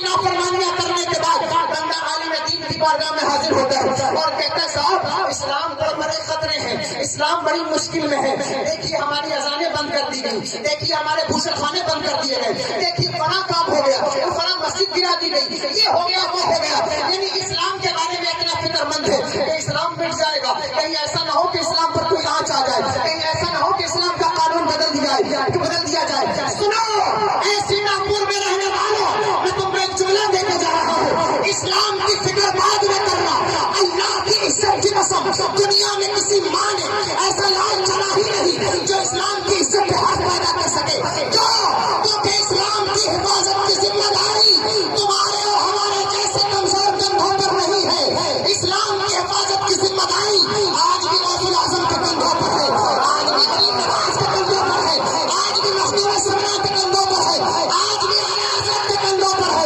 نافرمانیاں کرنے کے بعد بندہ عالم دین کی بارگاہ میں حاضر ہوتا ہے اور کہتا ہے صاحب اسلام پر بڑے خطرے ہیں، اسلام بڑی مشکل میں ہے، دیکھیے ہماری اذانیں بند کر دی گئی، دیکھیے ہمارے بھوشن خانے بند کر دیے گئے، دیکھیے فلاں کام ہو گیا، فلاں مسجد گرا دی گئی، یہ ہو گیا وہ ہو گیا، یعنی اسلام کے بارے میں اتنا فکر مند ہے کہ اسلام مٹ جائے گا، کہیں ایسا نہ ہو کہ اسلام پر کوئی آنچ آ جائے، کہیں ایسا نہ ہو کہ اسلام کا قانون بدل دیا جائے۔ سنو اے سنگاپور میں رہنے والوں، میں تم کو ایک جملہ دینے جا رہا ہوں، اسلام کی فکر بعد میں کرنا، اللہ کی عزت کی قسم دنیا میں کسی ماں نے ایسا لال چلا ہی نہیں جو اسلام کی عزت پہ ہاتھ پیدا کر سکے، کیونکہ اسلام کی حفاظت کی ذمہ داری تمہارے اور ہمارے جیسے کمزور کندھوں پر نہیں ہے، اسلام کی حفاظت کی ذمہ داری آج بھی غوث الاعظم کے کندھوں پر ہے، آج بھی غریب نواز کے کندھوں پر ہے، آج بھی مخدوم سمنا کے کندھوں پر ہے، آج بھی اعلیٰ کے کندھوں پر ہے۔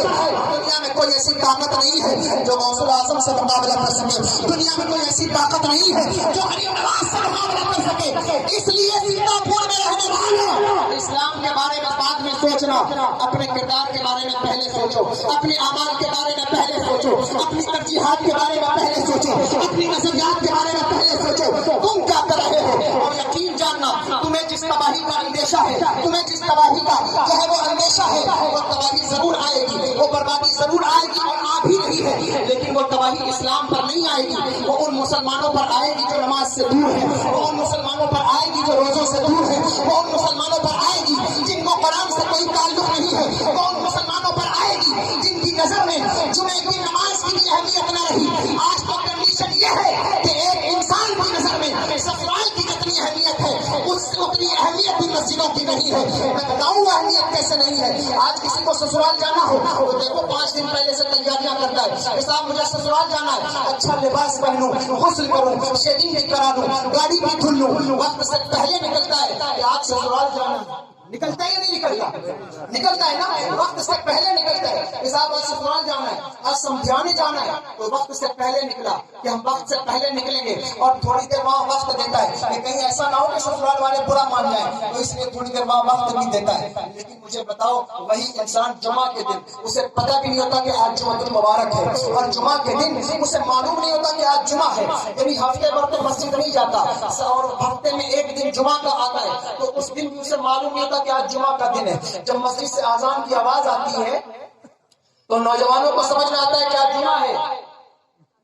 دنیا میں کوئی ایسی طاقت نہیں ہے جو غوث الاعظم سے مقابلہ کر سکے، دنیا میں کوئی ایسی طاقت نہیں ہے جو غریب نواز سے مقابلہ کر سکے، اس لیے سنگاپور میں رہنے والوں اسلام کے بارے میں بعد میں سوچنا، اپنے کردار کے بارے میں پہلے سوچو، اپنے اعمال کے بارے میں پہلے سوچو، اپنی ترجیحات کے بارے میں پہلے سوچو، اپنی نظریات کے بارے میں پہلے سوچو، تم کیا کر رہے ہو، اور یقین جاننا تمہیں جس تباہی کا اندیشہ ہے، تمہیں جس تباہی کا جو ہے وہ اندیشہ ہے، وہ تباہی ضرور آئے گی، وہ بربادی ضرور آئے گی اور آ بھی رہی ہے، لیکن وہ تباہی اسلام پر نہیں آئے گی، وہ ان مسلمانوں پر آئے گی جو نماز سے دور ہے، وہ ان مسلمانوں پر آئے گی جو روزوں سے دور ہے، وہ ان مسلمانوں پر آئے گی جن کو قرآن سے کوئی تعلق نہیں ہے، وہ ان مسلمانوں پر آئے گی جن کی نظر میں جمعے کی نماز کی بھی اہمیت نہ رہی۔ آج تو کنڈیشن یہ ہے کہ ایک انسان کی نظر میں سسرال کی جتنی اہمیت ہے اتنی اہمیت بھی مسجدوں کی نہیں ہے۔ میں بتاؤں گا اہمیت کیسے نہیں ہے۔ آج کسی کو سسرال جانا ہو تو دیکھو 5 دن پہلے سے تیاریاں کرتا ہے کہ صاحب مجھے سسرال جانا ہے، اچھا لباس پہنوں، غسل کروں، شیونگ بھی کرا دوں، گاڑی بھی دھل لوں، وقت سے پہلے نکلتا ہے کہ آج سسرال جانا ہے۔ نکلتا ہے یا نہیں نکلتا؟ نکلتا ہے نا، وقت سے پہلے نکلتا ہے کہ صاحب آج سسرال جانا ہے، آج سمجھانے جانا ہے، تو وقت سے پہلے نکلا کہ ہم وقت سے پہلے نکلیں گے، اور تھوڑی دیر وہاں وقت دیتا ہے کہ کہیں ایسا نہ ہو کہ سسرال والے برا مان جائیں، تو اس لیے تھوڑی دیر وہاں وقت بھی دیتا ہے۔ لیکن مجھے بتاؤ وہی انسان جمعہ کے دن اسے پتہ بھی نہیں ہوتا کہ آج جمعہ المبارک ہے، اور جمعہ کے دن اسے معلوم نہیں ہوتا کہ آج جمعہ ہے، یعنی ہفتے بھر تو مسجد نہیں جاتا اور ہفتے میں ایک دن جمعہ کا آتا ہے، تو اس دن اسے معلوم نہیں ہوتا کہ آج جمعہ کا دن ہے۔ جب مسجد سے اذان کی آواز آتی ہے تو نوجوانوں کو سمجھ میں آتا ہے کہ آج جمعہ ہے،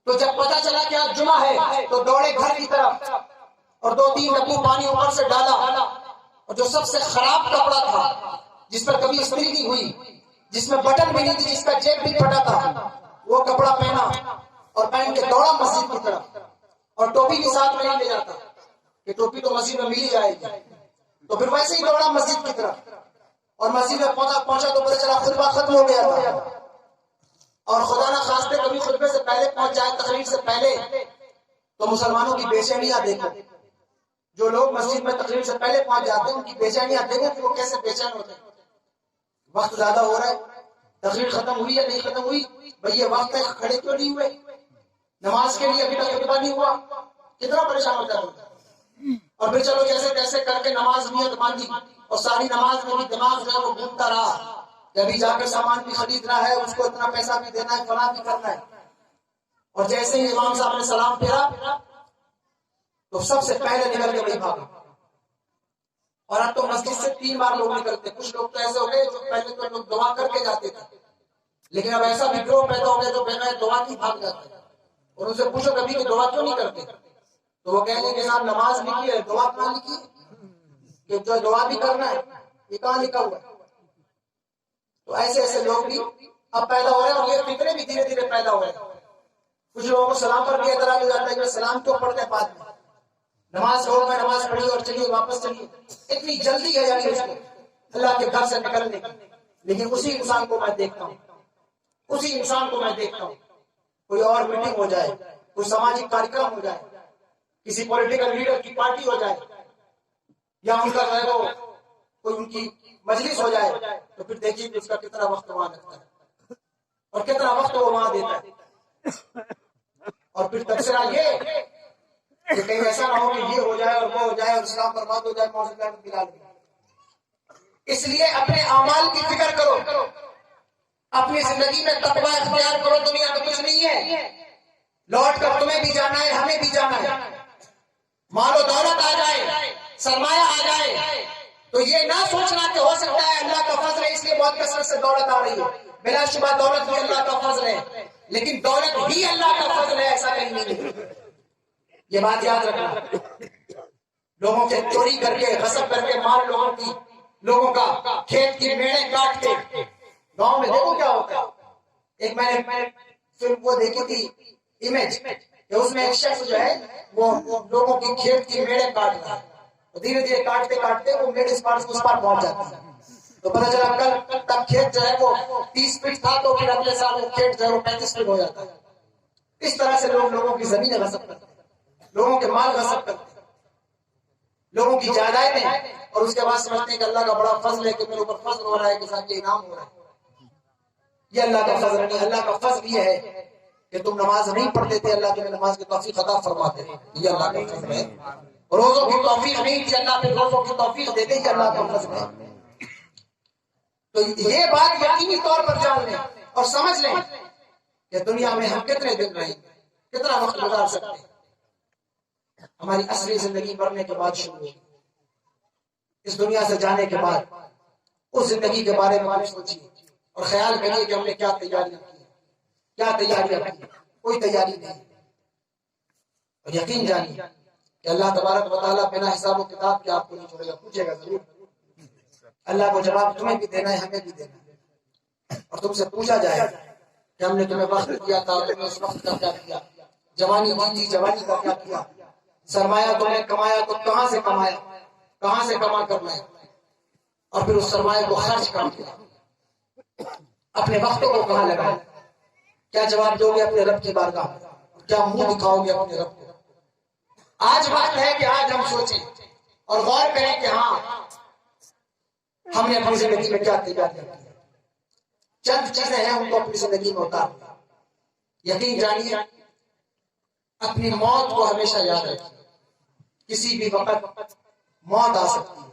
تو جب پتہ چلا کہ آج جمعہ ہے تو دوڑے گھر کی طرف اور 2-3 ڈبو پانی اوپر سے ڈالا، اور جو سب سے خراب کپڑا تھا جس پر کبھی استری نہیں ہوئی، جس میں بٹن بھی نہیں تھی، جس کا جیب بھی پھٹا تھا، وہ کپڑا پہنا اور پہن کے دوڑا مسجد کی طرف، اور ٹوپی بھی ساتھ میں نہیں لے جاتا کہ ٹوپی تو مسجد میں مل ہی جائے گی، تو پھر ویسے ہی دوڑا مسجد کی طرف، اور مسجد میں پہنچا تو پتہ چلا خطبہ ختم ہو گیا تھا، اور خدا نہ خواستہ کبھی خطبے سے پہلے پہنچ جائے، تقریر سے پہلے، تو مسلمانوں کی بے چینیاں دیکھو، جو لوگ مسجد میں تقریر سے پہلے پہنچ جاتے ہیں ان کی بے چینیاں دیکھو کہ وہ کیسے بے چین ہوتے ہیں۔ وقت زیادہ ہو رہا ہے، تقریر ختم ہوئی یا نہیں ختم ہوئی، بھئی یہ وقت ہے، کھڑے کیوں نہیں ہوئے، نماز کے لیے ابھی تک خطبہ نہیں ہوا، کتنا پریشان ہوتا ہے۔ اور پھر چلو جیسے تیسے کر کے نماز نیت باندھی، اور ساری نماز میں بھی دماغ جو ہے وہ گھومتا رہا کہ ابھی جا کے سامان بھی خریدنا ہے، اس کو اتنا پیسہ بھی دینا ہے، فلاں بھی کرنا ہے، اور جیسے ہی امام صاحب نے سلام پھیرا تو سب سے پہلے نکل کے وہی بھاگا۔ اور اب تو مسجد سے 3 بار لوگ نکلتے، کچھ لوگ تو ایسے ہو گئے جو پہلے تو لوگ دعا کر کے جاتے تھے، لیکن اب ایسا بھی گروہ پیدا ہو گیا جو بغیر دعا کی بھاگ جاتے ہیں، اور ان سے پوچھو کبھی کہ دعا کیوں نہیں کرتے، تو وہ کہیں گے کہ صاحب نماز لکھی ہے، دعا کہاں لکھی ہے، کہ جو دعا بھی کرنا ہے یہ کہاں لکھا ہوا ہے۔ تو ایسے ایسے لوگ بھی اب پیدا ہو رہے ہیں، اور یہ فطرے بھی دھیرے دھیرے پیدا ہو رہے ہیں۔ کچھ لوگوں کو سلام پر بھی اعتراض ہو جاتا ہے کہ سلام کیوں پڑھتے ہیں بعد میں، نماز ہو میں نماز پڑھی اور چلیے واپس چلیے، اتنی جلدی ہے یعنی اس کو اللہ کے گھر سے نکلنے کی۔ لیکن اسی انسان کو میں دیکھتا ہوں، کوئی اور میٹنگ ہو جائے، کوئی سماجی کارکرم ہو جائے، کسی پولیٹیکل لیڈر کی پارٹی ہو جائے، یا ان کا کوئی ان کی مجلس ہو جائے، تو پھر دیکھیے کہ اس کا کتنا وقت وہاں لگتا ہے اور کتنا وقت وہ وہاں دیتا ہے۔ اور پھر تبصرہ یہ کہ کہیں ایسا نہ ہو کہ یہ ہو جائے اور وہ ہو جائے اور اسلام برباد ہو جائے، موجودہ بلال۔ اس لیے اپنے اعمال کی فکر کرو، اپنی اپنی زندگی میں تقویٰ اختیار کرو، دنیا میں کچھ نہیں ہے، لوٹ کر تمہیں بھی جانا ہے، ہمیں بھی جانا ہے۔ مال و دولت آ جائے، سرمایہ آ جائے تو یہ نہ سوچنا کہ ہو سکتا ہے اللہ کا فضل ہے اس لیے بہت کثرت سے دولت آ رہی ہے۔ بلا شبہ دولت بھی اللہ کا فضل ہے، لیکن دولت ہی اللہ کا فضل ہے ایسا کہیں نہیں ہے۔ یہ بات یاد رکھنا۔ لوگوں کے چوری کر کے، غصب کر کے مال لوگوں کا کھیت کی میڑیں کاٹ کے، گاؤں میں دیکھو کیا ہوتا ہے۔ ایک میں نے فلم وہ دیکھی تھی امیج، کہ اس میں ایک شخص جو ہے وہ لوگوں کی کھیت کی میڑیں کاٹ رہا ہے، دھیرے دھیرے کاٹتے کاٹتے وہ میڑ اس پار پہنچ جاتی ہے، تو پتہ چلا کل تب کھیت جو ہے وہ 30 فٹ تھا تو پھر اگلے سال وہ کھیت جو ہے وہ 35 فٹ ہو جاتا ہے۔ اس طرح سے لوگوں کی زمینیں غصب کرتے ہیں، لوگوں کے مال غصب کرتے ہیں، لوگوں کی جائیدادیں، اور اس کے بعد سمجھتے ہیں کہ اللہ کا بڑا فضل ہے کہ میرے اوپر فضل ہو رہا ہے کہ صاحب یہ انعام ہو رہا ہے۔ یہ اللہ کا فضل نہیں، اللہ کا فضل یہ ہے کہ تم نماز نہیں پڑھتے تھے، اللہ تمہیں نماز کی توفیق عطا فرماتے ہیں، یہ اللہ کا فضل ہے۔ روزوں کی توفیق نہیں تھی، اللہ پھر روزوں کی توفیق دے دے، یہ اللہ کا فضل ہے۔ تو یہ بات یقینی طور پر جان لیں اور سمجھ لیں کہ دنیا میں ہم کتنے دن رہیں گے، کتنا وقت گزار سکتے ہیں۔ ہماری اصلی زندگی مرنے کے بعد شروع ہوگی، اس دنیا سے جانے کے بعد اس زندگی کے بارے میں آپ سوچیے اور خیال کریے کہ ہم نے کیا تیاریاں کی، کیا تیاریاں کی۔ کوئی تیاری نہیں، اور یقین جانیے کہ اللہ تبارک و تعالیٰ بنا حساب و کتاب کے آپ کو نہیں چھوڑے گا، پوچھے گا ضرور۔ اللہ کو جواب تمہیں بھی دینا ہے، ہمیں بھی دینا ہے، اور تم سے پوچھا جائے کہ ہم نے تمہیں وقت دیا تھا، تم نے اس وقت کا کیا کیا، جوانی دی تھی، جوانی کا کیا کیا، سرمایہ تم نے کمایا تو کہاں سے کمایا، کہاں سے کما کر لائے، اور پھر اس سرمایہ کو خرچ کر دیا، اپنے وقتوں کو کہاں لگایا، کیا جواب دو گے اپنے رب کی بارگاہ میں، کیا منہ دکھاؤ گے اپنے رب کو۔ آج وقت ہے کہ آج ہم سوچیں اور غور کریں کہ ہاں ہم نے اپنی زندگی میں کیا تیاریاں کی۔ چند چیزیں ہیں ان کو اپنی زندگی میں اتار۔ یقین جانیے اپنی موت کو ہمیشہ یاد رکھیے، کسی بھی وقت موت آ سکتی ہے۔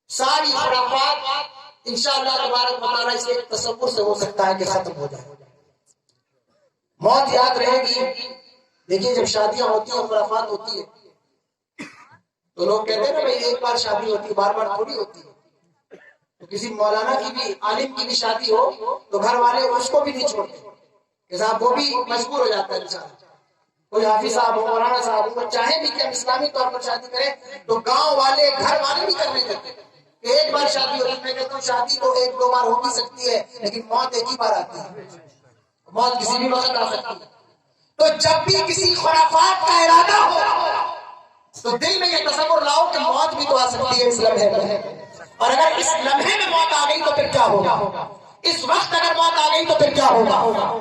ساری خرافات انشاءاللہ تبارک و تعالیٰ اس ایک تصور سے ہو سکتا ہے کہ ختم ہو جائے۔ موت یاد رہے گی۔ دیکھیے جب شادیاں ہوتی ہیں، خرافات ہوتی ہے تو لوگ کہتے ہیں نا بھائی ایک بار شادی ہوتی ہے، بار بار تھوڑی ہوتی ہے۔ تو کسی مولانا کی بھی، عالم کی بھی شادی ہو تو گھر والے اس کو بھی نہیں چھوڑتے کہ صاحب وہ بھی مجبور ہو جاتا ہے انسان۔ کوئی حافظ صاحب ہو، مولانا صاحب ہو، وہ چاہیں بھی کہ ہم اسلامی طور پر شادی کریں تو گاؤں والے، گھر والے نہیں کرنے دیتے کہ ایک بار شادی ہوتی ہے۔ میں کہتا ہوں شادی تو ایک دو بار ہو بھی سکتی ہے، لیکن موت ایک ہی بار آتی ہے، موت کسی بھی وقت آ سکتی ہے۔ تو جب بھی کسی خرافات کا ارادہ ہو تو دل میں یہ تصور لاؤ کہ موت بھی تو آ سکتی ہے اس لمحے میں، اور اگر اس لمحے میں موت آ گئی تو پھر کیا ہوگا، اس وقت اگر موت آ گئی تو پھر کیا ہوگا۔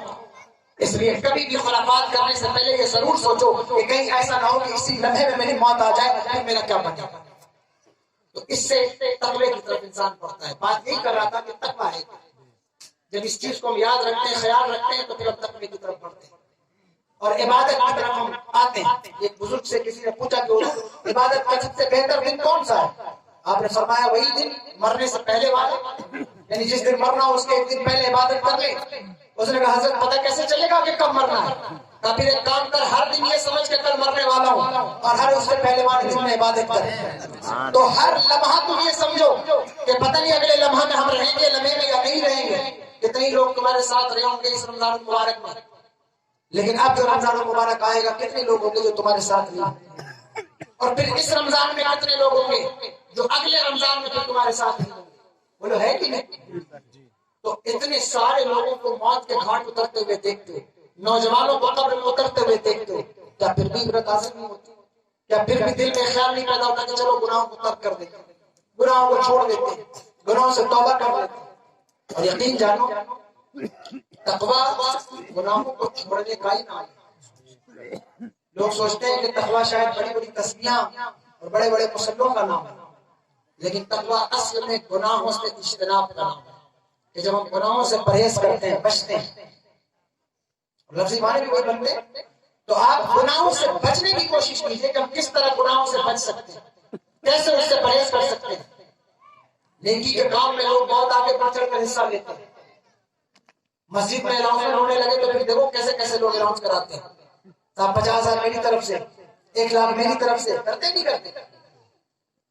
اس لیے کبھی بھی خرافات کرنے سے پہلے یہ ضرور سوچو کہ کہیں ایسا نہ ہو کہ اسی لمحے میں میری موت آ جائے پھر میرا کیا بنے گا۔ تو اس سے تقوی کی طرف انسان پڑھتا ہے۔ بات یہی کر رہا تھا کہ تقوی ہے، جب اس چیز کو ہم یاد رکھتے ہیں، خیال رکھتے ہیں، تو پھر ہم تقوی کی طرف بڑھتے ہیں اور عبادت کی طرف ہم آتے ہیں۔ ایک بزرگ سے کسی نے پوچھا کہ عبادت کا سب سے بہتر دن کون سا ہے؟ آپ نے فرمایا وہی دن مرنے سے پہلے والے، یعنی جس دن مرنا ہو اس کے ایک دن پہلے عبادت کر لیں۔ اس نے کہا حضرت پتہ کیسے چلے گا کہ کب مرنا ہے؟ کہا پھر ایک کام کر، ہر دن یہ سمجھ کے کل مرنے والا ہوں اور ہر اس سے پہلے والے دن میں عبادت کر۔ تو ہر لمحہ تم یہ سمجھو کہ پتہ نہیں اگلے لمحہ میں ہم رہیں گے لمحے میں یا نہیں رہیں گے۔ کتنے لوگ تمہارے ساتھ رہے ہوں گے اس رمضان المبارک میں، لیکن اب جو رمضان المبارک آئے گا کتنے لوگ ہوں گے جو تمہارے ساتھ نہیں، اور پھر اس رمضان میں کتنے لوگ ہوں گے جو اگلے رمضان میں پھر تمہارے ساتھ نہیں ہوں گے۔ بولو ہے کہ نہیں؟ تو اتنے سارے لوگوں کو موت کے گھاٹ اترتے ہوئے دیکھتے ہو، نوجوانوں کو قبر میں اترتے ہوئے دیکھتے ہو، کیا پھر بھی عبرت حاصل نہیں ہوتی؟ کیا پھر بھی دل میں خیال نہیں پیدا ہوتا کہ چلو گناہوں کو ترک کر دیتے، گناہوں کو چھوڑ دیتے، گناہوں سے توبہ کر لیتے؟ اور یقین جانو تقوی گناہوں کو چھوڑنے کا ہی نام ہے۔ لوگ سوچتے ہیں کہ تقوی شاید بڑی بڑی تسبیحاں اور بڑے بڑے مصلوں کا نام ہے، لیکن تقوی اصل میں گناہوں سے اجتناب کا نام ہے، کہ جب ہم گناہوں سے پرہیز کرتے ہیں، بچتے ہیں، لفظی معنی بھی کوئی بنتے ہیں، تو آپ گناہوں سے بچنے کی کوشش کیجئے کہ ہم کس طرح گناہوں سے بچ سکتے ہیں، کیسے اس سے پرہیز کر سکتے ہیں۔ نیکی کے کام میں لوگ بہت آگے بڑھ چڑھ کر حصہ لیتے ہیں، مسجد میں الاؤنسمنٹ ہونے لگے تو پھر دیکھو کیسے کیسے لوگ الاؤنس کراتے ہیں، صاحب 50,000 میری طرف سے، 1,00,000 میری طرف سے، کرتے نہیں کرتے؟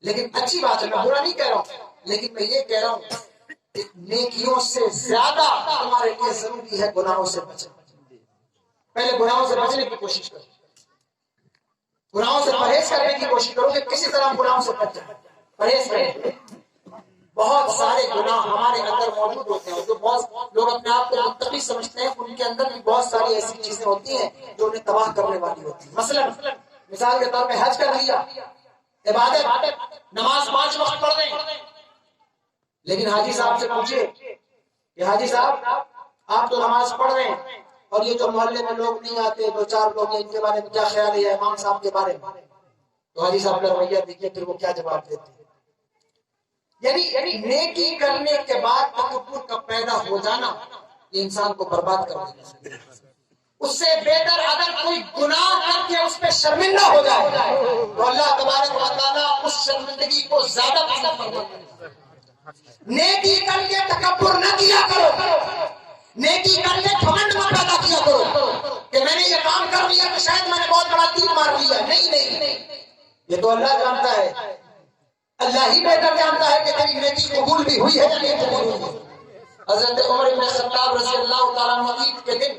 لیکن اچھی بات ہے، میں برا نہیں کہہ رہا ہوں، لیکن میں یہ کہہ رہا ہوں کہ نیکیوں سے زیادہ تمہارے لیے ضروری ہے گناہوں سے بچنا۔ پہلے گناہوں سے بچنے کی کوشش کرو، گناہوں سے پرہیز کرنے کی کوشش کرو کہ کسی طرح گناہوں سے بچ جائے، پرہیز کریں۔ بہت سارے گناہ ہمارے اندر موجود ہوتے ہیں، جو بہت لوگ اپنے آپ کو متقی سمجھتے ہیں، ان کے اندر بھی بہت ساری ایسی چیزیں ہوتی ہیں جو انہیں تباہ کرنے والی ہوتی ہیں۔ مثلا مثال کے طور پہ حج کر لیا، عبادت، نماز 5 وقت پڑھ رہے ہیں، لیکن حاجی صاحب سے پوچھے کہ حاجی صاحب آپ تو نماز پڑھ رہے ہیں اور یہ جو محلے میں لوگ نہیں آتے، 2-4 لوگ ہیں، ان کے بارے میں کیا خیال ہے امام صاحب کے بارے میں؟ تو حاجی صاحب کا رویہ دیکھیے پھر وہ کیا جواب دیتے ہیں۔ یعنی نیکی کرنے کے بعد تکبر کا پیدا ہو جانا یہ انسان کو برباد کر دیتا ہے۔ اس سے بہتر اگر کوئی گناہ کر کے اس پہ شرمندہ ہو جائے تو اللہ تبارک و تعالیٰ اس شرمندگی کو زیادہ پسند فرماتا ہے۔ نیکی کر کے تکبر نہ کیا کرو، نیکی کر کے گھمنڈ نہ پیدا کیا کرو کہ میں نے یہ کام کر لیا تو شاید میں نے بہت بڑا تیر مار لیا۔ نہیں، یہ تو اللہ جانتا ہے، اللہ ہی بہتر جانتا ہے کہ تیری نیکی قبول بھی ہوئی ہے یا نہیں قبول ہوئی ہے۔ حضرت عمر بن خطاب رضی اللہ تعالیٰ عنہ عید کے دن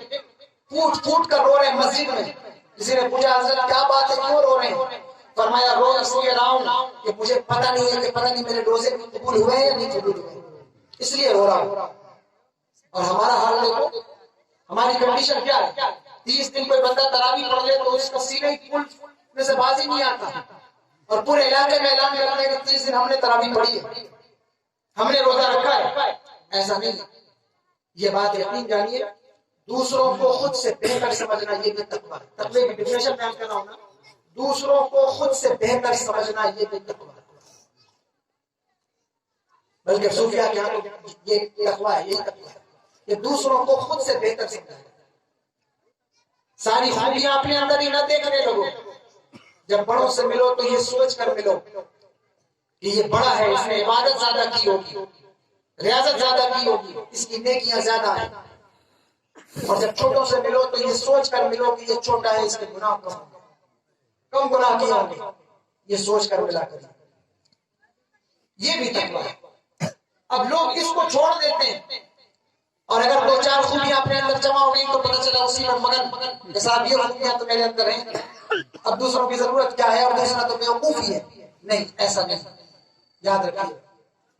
پھوٹ کر رو رہے ہیں مسجد میں۔ کسی نے پوچھا حضرت کیا بات ہے، کیوں رو رہے ہیں؟ فرمایا رو اس لیے رہا ہوں کہ مجھے پتہ نہیں ہے کہ پتہ نہیں میرے روزے قبول ہوئے ہیں یا نہیں قبول ہوئے، اس لیے رو رہا ہوں۔ اور ہمارا حال دیکھو، ہماری کنڈیشن کیا ہے؟ 30 دن کوئی بندہ تراویح پڑھ لے تو اس کا سینہ ہی پھول میں سے باز ہی نہیں آتا، اور پورے علاقے میں اعلان کرتے ہیں کہ 30 دن ہم نے تراویح پڑھی ہے، ہم نے روزہ رکھا ہے۔ ایسا نہیں، یہ بات یقین جانیے، دوسروں کو خود سے بہتر سمجھنا یہ بھی تقویٰ ہے۔ تقوی کی ڈیفینیشن بیان کرنا ہونا، دوسروں کو خود سے بہتر سمجھنا یہ بھی تقویٰ ہے۔ بلکہ صوفیاء کے یہاں یہ تقویٰ ہے، یہ تقویٰ ہے کہ دوسروں کو خود سے بہتر سمجھنا۔ ساری خوبیاں اپنے اندر ہی نہ دیکھنے لگو، جب بڑوں سے ملو تو یہ سوچ کر ملو کہ یہ بڑا ہے، اس نے عبادت زیادہ کی ہوگی، ریاضت زیادہ کی ہوگی، اس کی نیکیاں زیادہ ہیں۔ اور جب چھوٹوں سے ملو تو یہ سوچ کر ملو کہ یہ چھوٹا ہے، اس کے گناہ کم گناہ کیا ہوں گے، یہ سوچ کر ملا کر۔ یہ بھی تقویٰ ہے۔ اب لوگ اس کو چھوڑ دیتے ہیں، اور اگر 2-4 خوبیاں اپنے اندر جمع ہو گئی تو پتہ چلا اسی پر مگن کے ساتھ یہ خوبیاں تو میرے اندر ہیں، اب دوسروں کی ضرورت کیا ہے، اور دوسرا تو بیوقوفی ہے۔ نہیں، ایسا نہیں، یاد رکھیے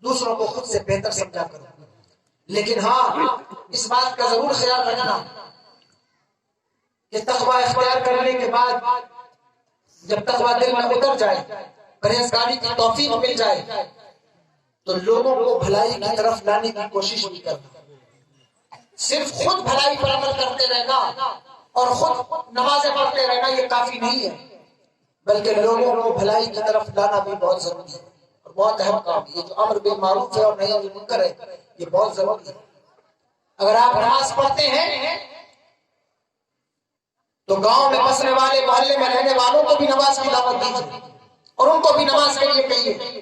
دوسروں کو خود سے بہتر سمجھا کرو، لیکن ہاں اس بات کا ضرور خیال رکھنا کہ تقویٰ اختیار کرنے کے بعد جب تقویٰ دل میں اتر جائے، پرہیزگاری کی توفیق مل جائے، تو لوگوں کو بھلائی کی طرف لانے کی کوشش بھی کرنا۔ صرف خود بھلائی پر عمل کرتے رہنا اور خود نمازیں پڑھتے رہنا یہ کافی نہیں ہے، بلکہ لوگوں کو بھلائی کی طرف لانا بھی بہت ضروری ہے اور بہت اہم کام ہے۔ یہ جو امر بالمعروف ہے اور نہی عن المنکر ہے یہ بہت ضروری ہے۔ اگر آپ نماز پڑھتے ہیں تو گاؤں میں بسنے والے، محلے میں رہنے والوں کو بھی نماز کی دعوت دیجیے اور ان کو بھی نماز کے لیے کہیے۔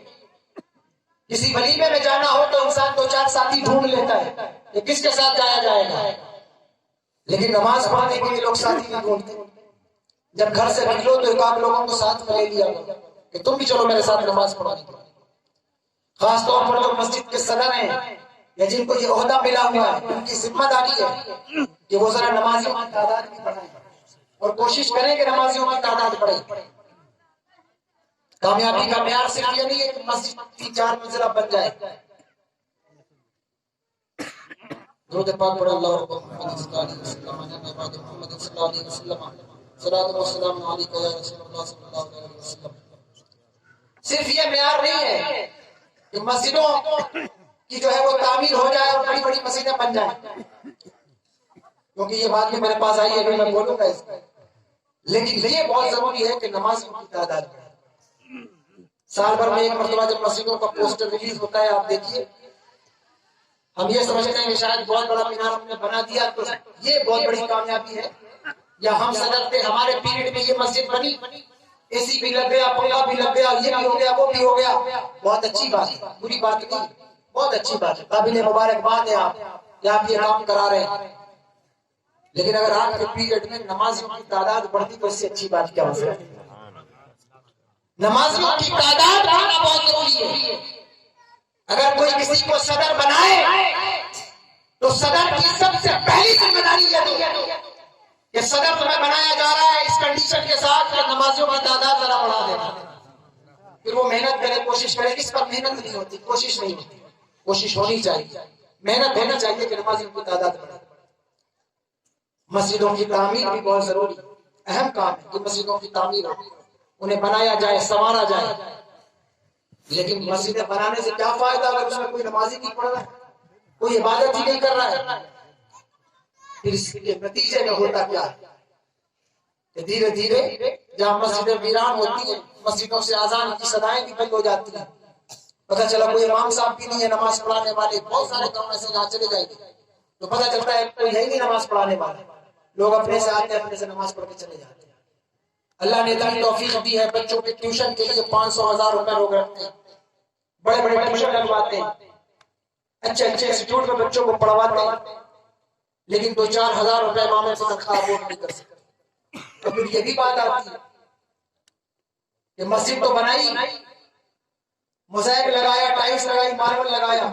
کسی ولیمے میں جانا ہو تو انسان 2-4 ساتھی ڈھونڈ لیتا ہے کہ کس کے ساتھ جایا جائے گا، لیکن نماز پڑھنے کے لیے لوگ ساتھی نہیں ڈھونڈتے۔ جب گھر سے نکلو تو 1 لوگوں کو ساتھ میں لے لیا کہ تم بھی چلو میرے ساتھ نماز پڑھنے کے لیے۔ خاص طور پر جو مسجد کے صدر ہیں یا جن کو یہ عہدہ ملا ہوا ہے، ان کی ذمہ داری ہے کہ وہ ذرا نمازیوں کی تعداد بھی بڑھائیں اور کوشش کریں کہ نمازیوں کی تعداد بڑھے۔ کامیابی کا معیار صرف یہ نہیں ہے کہ مسجد 3-4 منزلہ بن جائے۔ درود پاک پڑھ اللہ محمد صلی اللہ علیہ وسلم علی بعد محمد صلی اللہ علیہ وسلم صلاۃ و سلام علیک یا رسول اللہ صلی اللہ علیہ وسلم۔ صرف یہ معیار نہیں ہے کہ مسجدوں کی جو ہے وہ تعمیر ہو جائے اور بڑی بڑی مسجدیں بن جائیں، کیونکہ یہ بات بھی میرے پاس آئی ہے کہ میں بولوں گا اس پر، لیکن یہ بہت ضروری ہے کہ نمازیوں کی تعداد بڑھے۔ سال بھر میں 1 مرتبہ جب مسجدوں کا پوسٹر ریلیز ہوتا ہے، آپ دیکھیے، ہم یہ سمجھتے ہیں کہ شاید بہت بڑا مینار ہم نے بنا دیا تو یہ بہت بڑی کامیابی ہے، یا ہم صدر تھے ہمارے پیریڈ میں یہ مسجد بنی، اے سی بھی لگ گیا، پنکھا بھی لگ گیا، یہ بھی ہو گیا، وہ بھی ہو گیا، بہت اچھی بات ہے، بری بات نہیں، بہت اچھی بات ہے، قابل مبارکباد ہے آپ، کہ آپ یہ کام کرا رہے ہیں، لیکن اگر آج کے پیریڈ میں نمازیوں کی تعداد بڑھتی تو اس سے اچھی بات کیا ہو سکتی ہے؟ نمازیوں کی تعداد بڑھنا بہت ضروری ہے۔ اگر کوئی کسی کو صدر بنائے تو صدر کی سب سے پہلی ذمہ داری یہ ہے کہ صدر تمہیں بنایا جا رہا ہے اس کنڈیشن کے ساتھ کہ نمازیوں کی تعداد ذرا بڑھا دینا، پھر وہ محنت کرے، کوشش کرے۔ اس پر محنت نہیں ہوتی، کوشش نہیں ہوتی، کوشش ہونی چاہیے، محنت ہونا چاہیے کہ نمازیوں کی تعداد بڑھے۔ مسجدوں کی تعمیر بھی بہت ضروری، اہم کام ہے کہ مسجدوں کی تعمیر ہو، انہیں بنایا جائے، سنوارا جائے۔ لیکن مسجدیں بنانے سے کیا فائدہ اگر اس میں کوئی نمازی نہیں پڑھ رہا ہے، کوئی عبادت ہی نہیں کر رہا ہے؟ پھر اس کے نتیجے میں ہوتا کیا ہے کہ دھیرے دھیرے جہاں مسجدیں ویران ہوتی ہیں، مسجدوں سے اذان کی صدائیں بھی بند ہو جاتی ہیں، پتہ چلا کوئی امام صاحب بھی نہیں ہے نماز پڑھانے والے، بہت سارے کام ایسے جہاں چلے جائیں گے تو پتہ چلتا ہے کوئی ہے ہی نہیں نماز پڑھانے والے، لوگ اپنے سے آتے ہیں، اپنے سے نماز پڑھ کے چلے جاتے ہیں۔ اللہ نے اتنی توفیق دی ہے، بچوں کے ٹیوشن کے لیے 500,000 روپے لوگ رکھتے ہیں، بڑے بڑے ٹیوشن لگواتے ہیں، اچھے اچھے انسٹیٹیوٹ میں بچوں کو پڑھواتے ہیں، لیکن 2-4 ہزار روپے امام سے تنخواہ افورڈ نہیں کر سکتے۔ تو پھر یہ بھی بات آتی ہے کہ مسجد تو بنائی، موزائیک لگایا، ٹائلس لگائی، ماربل لگایا،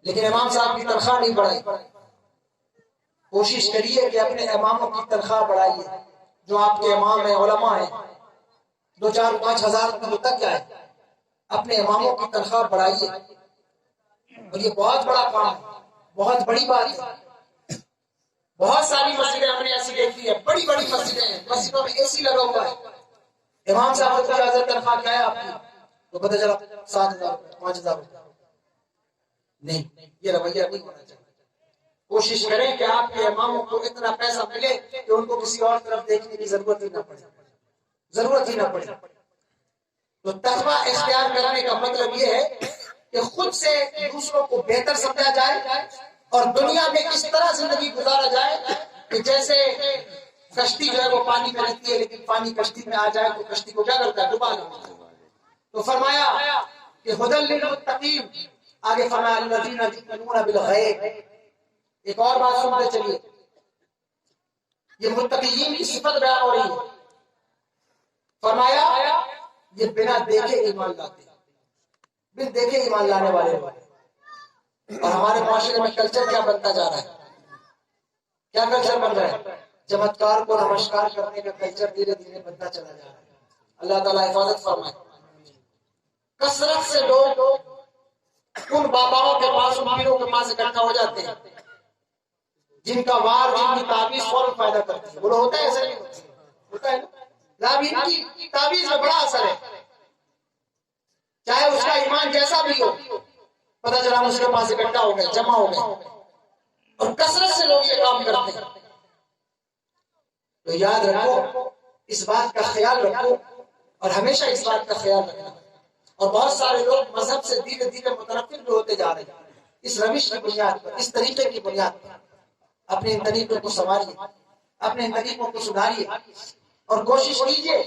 لیکن امام صاحب کی تنخواہ نہیں بڑھائی۔ کوشش کریے کہ اپنے اماموں کی تنخواہ بڑھائیے، جو آپ کے امام ہیں، علماء ہیں، 2-4-5 ہزار روپے ہوتا کیا ہے، اپنے اماموں کی تنخواہ بڑھائیے۔ اور یہ بہت بڑا کام ہے، بہت بڑی بات ہے۔ بہت ساری مسجدیں ہم نے ایسی دیکھی ہے، بڑی بڑی مسجدیں ہیں، مسجدوں میں اے سی لگا ہوا ہے، امام صاحب کو اجازت تنخواہ کیا ہے آپ کی تو پتہ چلا 7,000 5,000 روپے۔ نہیں، یہ رویہ نہیں ہونا چاہیے۔ کوشش کریں کہ آپ کے اماموں کو اتنا پیسہ ملے کہ ان کو کسی اور طرف دیکھنے کی ضرورت ہی نہ پڑے، ضرورت ہی نہ پڑے۔ تو تقویٰ اختیار کرنے کا مطلب یہ ہے کہ خود سے دوسروں کو بہتر سمجھا جائے اور دنیا میں اس طرح زندگی گزارا جائے کہ جیسے کشتی جو ہے وہ پانی میں رہتی ہے، لیکن پانی کشتی میں آ جائے تو کشتی کو کیا کرتا ہے، ڈبا دیتا ہے۔ تو فرمایا کہ ہدی للمتقین، آگے فرمایا الذین یؤمنون بالغیب۔ ایک اور بات سنتے چلیے، یہ متقین کی صفت بیان ہو رہی ہے۔ فرمایا یہ بنا دیکھے ایمان لاتے ہیں، بن دیکھے ایمان لانے والے۔ اور ہمارے معاشرے میں کلچر کیا بنتا جا رہا ہے، کیا کلچر بن رہا ہے؟ چمتکار کو نمسکار کرنے کا کلچر دھیرے دھیرے بنتا چلا جا رہا ہے۔ اللہ تعالیٰ حفاظت فرمائے۔ کثرت سے لوگ ان باباؤں کے پاس، ان پیروں کے پاس اکٹھا ہو جاتے ہیں جن کا وار، جن کی تعویذ فوراً فائدہ کرتی ہے۔ بولو ہوتا ہے ایسا نہیں ہوتا ہے نا؟ ان کی تعویذ میں بڑا اثر ہے، چاہے اس کا ایمان جیسا بھی ہو، پتہ چلا اس کے پاس اکٹھا ہو گئے، جمع ہو گئے، اور کثرت سے لوگ یہ کام کرتے ہیں۔ تو یاد رکھو، اس بات کا خیال رکھو، اور ہمیشہ اس بات کا خیال رکھنا۔ اور بہت سارے لوگ مذہب سے دھیرے دھیرے متنفر بھی ہوتے جا رہے ہیں، اس روش کی بنیاد پر، اس طریقے کی بنیاد پر۔ اپنے ان طریقوں کو سنواریے، اپنے ان طریقوں کو سدھاریے، اور کوشش کیجیے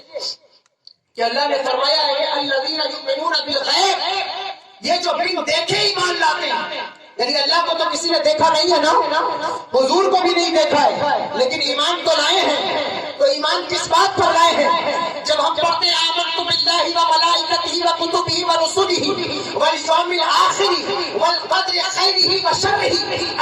کہ اللہ نے فرمایا ہے کہ الذین یؤمنون بالغیب، یہ جو بن دیکھے ایمان لاتے ہیں، یعنی اللہ کو تو کسی نے دیکھا نہیں ہے نا، حضور کو بھی نہیں دیکھا ہے، لیکن ایمان تو لائے ہیں۔ تو ایمان کس بات پر لائے ہیں؟ جب ہم پڑھتے ہیں آمنت باللہ وملائکتہ وکتبہ ورسلہ والیوم الآخر والقدر خیرہ وشرہ،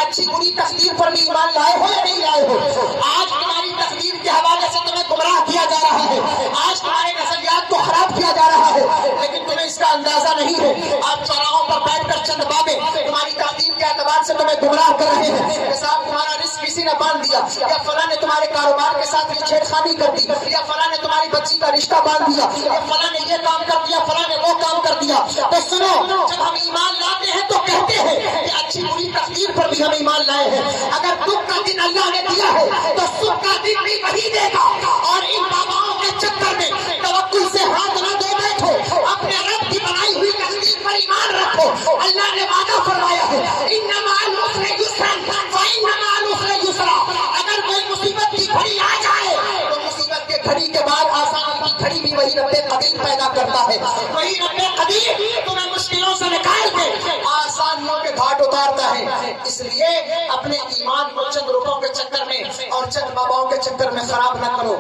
اچھی بری تقدیر پر بھی ایمان لائے ہو یا نہیں لائے ہو؟ آج تمہاری تقدیر کے حوالے سے تمہیں گمراہ کیا جا رہا ہے، آج تمہارے نظریات کو خراب کیا جا رہا ہے، لیکن تمہیں اس کا اندازہ نہیں ہے۔ آپ چوراہوں پر بیٹھ کر چند بابے تمہاری تعلیم کے اعتبار سے تمہیں گمراہ کر رہے ہیں کہ صاحب تمہارا رزق کسی نے باندھ دیا، یا فلاں نے تمہارے کاروبار کے ساتھ یہ چھیڑخانی کر دی، یا فلاں نے تمہاری بچی کا رشتہ باندھ دیا، یا فلاں نے یہ کام کر دیا، فلاں نے وہ کام کر دیا۔ تو سنو، جب ہم ایمان لاتے ہیں تو کہتے ہیں کہ اچھی بری تقدیر پر بھی ہم ایمان لائے ہیں۔ اگر دکھ کا دن اللہ نے دیا ہے تو سکھ کا دن بھی وہی دے گا، اور ان باباؤں کے چکر میں توکل سے ہاتھ نہ دے بیٹھو، اپنے رب کی بنائی ہوئی تقدیر پر ایمان رکھو۔ اللہ نے وعدہ فرمایا ہے ان مع العسر یسرا فإن مع العسر یسرا، اگر کوئی مصیبت کی گھڑی آ جائے تو مصیبت کے گھڑی کے بعد آسان کی گھڑی بھی وہی رب قدیر پیدا کرتا ہے، وہی رب قدیر تمہیں مشکلوں سے نکال کے آسانیوں کے گھاٹ اتارتا ہے۔ اس لیے اپنے ایمان کو چند روپوں کے چکر میں اور چند باباؤں کے چکر میں خراب نہ کرو.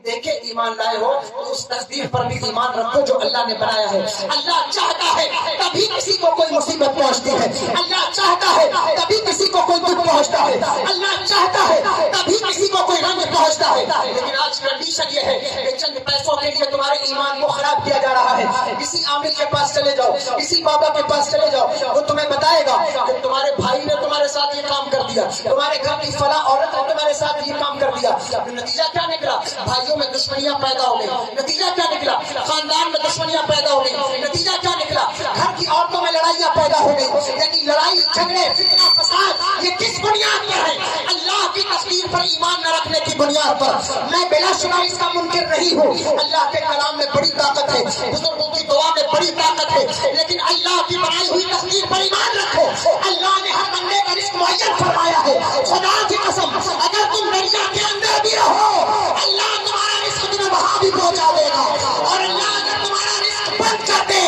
دیکھے ایمان لائے ہو تو اس تقدیر پر بھی ایمان رکھو جو اللہ نے بنایا ہے. اللہ چاہتا ہے تبھی کسی کو کوئی مصیبت پہنچتی ہے. اللہ چاہتا ہے تبھی کسی کو کوئی دکھ پہنچتا ہے. اللہ چاہتا ہے تبھی کسی کو کوئی رنج پہنچتا ہے. لیکن آج کنڈیشن یہ ہے کہ چند پیسوں کے لیے تمہارے ایمان کو خراب کیا جا رہا ہے. کسی عامل کے پاس چلے جاؤ, کسی بابا کے پاس چلے جاؤ, وہ تمہیں بتائے گا کہ تمہارے بھائی نے تمہارے ساتھ یہ کام کر دیا, تمہارے گھر کی فلاں عورت نے تمہارے ساتھ یہ کام کر دیا. نتیجہ کیا نکلا؟ بھائیوں میں دشمنیاں پیدا ہو گئی. نتیجہ کیا نکلا؟ خاندان میں دشمنیاں پیدا ہو گئی. نتیجہ کیا نکلا؟ گھر کی عورتوں میں لڑائیاں پیدا ہو گئی. یعنی لڑائی جھگڑے فتنہ فساد یہ کس بنیاد پر ہے؟ اللہ کی تصویر پر ایمان نہ رکھنے کی بنیاد پر. میں بلا شبہ اس کا منکر نہیں ہوں. اللہ کے کلام میں بڑی طاقت ہے, بزرگوں کی دعا میں بڑی طاقت ہے, لیکن اللہ کی بنائی ہوئی تصویر پر ایمان رکھو. اللہ نے ہر بندے کا رزق معین فرمایا ہے. خدا کی قسم اگر تم دریا کے اندر بھی رہو اللہ تمہارا رزق تمہیں وہاں بھی پہنچا دے گا. اور اللہ اگر تمہارا رزق بند کر دے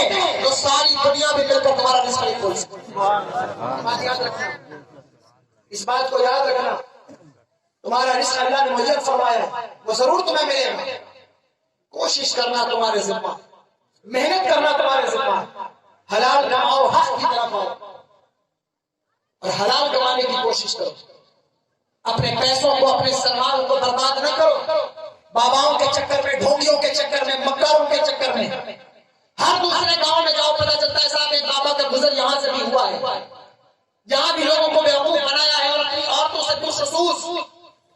تو ساری دنیا بھی مل کر تمہارا رزق نہیں کھول سکتی. یاد رکھنا, اس بات کو یاد رکھنا. تمہارا رزق اللہ نے معین فرمایا ہے, وہ ضرور تمہیں ملے گا. کوشش کرنا تمہارے ذمہ, محنت کرنا تمہارے ذمہ. حلال کماؤ, حق کی طرف آؤ اور حلال کمانے کی کوشش کرو. اپنے پیسوں کو, اپنے سرمال کو برباد نہ کرو. باباؤں کے چکر میں, ڈھونگیوں کے چکر میں, مکاروں کے چکر میں. ہر دوسرے گاؤں میں جاؤ پتہ چلتا ہے صاحب ایک بابا کا گزر یہاں سے بھی ہوا ہے. یہاں بھی لوگوں کو بیوقوف بنایا ہے اور اپنی عورتوں سے بالخصوص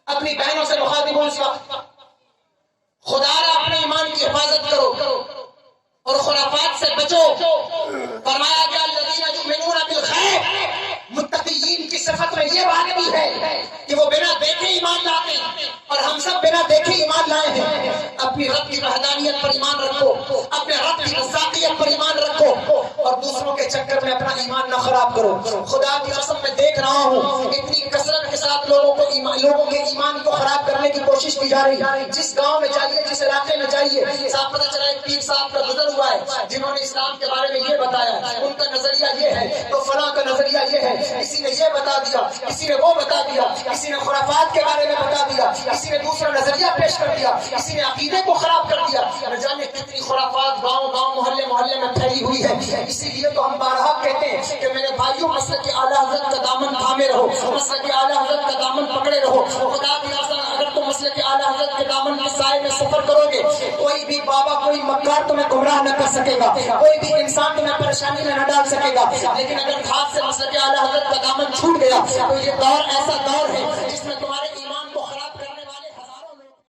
اپنی بہنوں سے مخاطب اس وقت. خدا را اپنے ایمان کی حفاظت کرو اور خرافات سے بچو. فرمایا کہ الذین یؤمنون بالغیب, متقین کی صفت میں یہ بات بھی ہے کہ وہ بنا دیکھے ایمان لاتے ہیں اور ہم سب بنا دیکھے ایمان لائے ہیں. اپنی رب کی وحدانیت پر ایمان رکھو, اپنے رب کی رزاقیت پر ایمان رکھو اور دوسروں کے چکر میں اپنا ایمان نہ خراب کرو. خدا کی قسم میں دیکھ رہا ہوں اتنی کثرت کے ساتھ لوگوں کے ایمان کو خراب کرنے کی کوشش کی جا رہی ہے. جس گاؤں میں جائیے, جس علاقے میں جائیے, صاحب پتہ چلا ایک پیر صاحب کا گزر ہوا ہے جنہوں نے اسلام کے بارے میں یہ بتایا. ان کا نظریہ یہ ہے تو فلاں کا نظریہ یہ ہے, کسی نے یہ بتا دیا, کسی نے وہ بتا دیا, کسی نے خرافات کے بارے میں بتا دیا, کسی نے دوسرا نظریہ پیش کر دیا, کسی نے عقیدے کو خراب کر دیا. نہ جانے کتنی خرافات گاؤں گاؤں محلے محلے میں پھیلی ہوئی ہے. اسی لیے تو ہم بارہا کہتے ہیں کہ میرے بھائیوں مسلک اعلیٰ حضرت کا دامن تھامے رہو, مسلک اعلیٰ حضرت کا دامن پکڑے رہو. خدا کی قسم اگر تم مسلک اعلیٰ حضرت کے دامن کے سائے میں سفر کرو گے کوئی بھی بابا, کوئی مکار تمہیں گمراہ نہ کر سکے گا, کوئی بھی انسان تمہیں پریشانی میں نہ ڈال سکے گا. لیکن اگر ہاتھ سے مسلک اعلیٰ حضرت کا دامن چھوٹ گیا تو یہ دور ایسا دور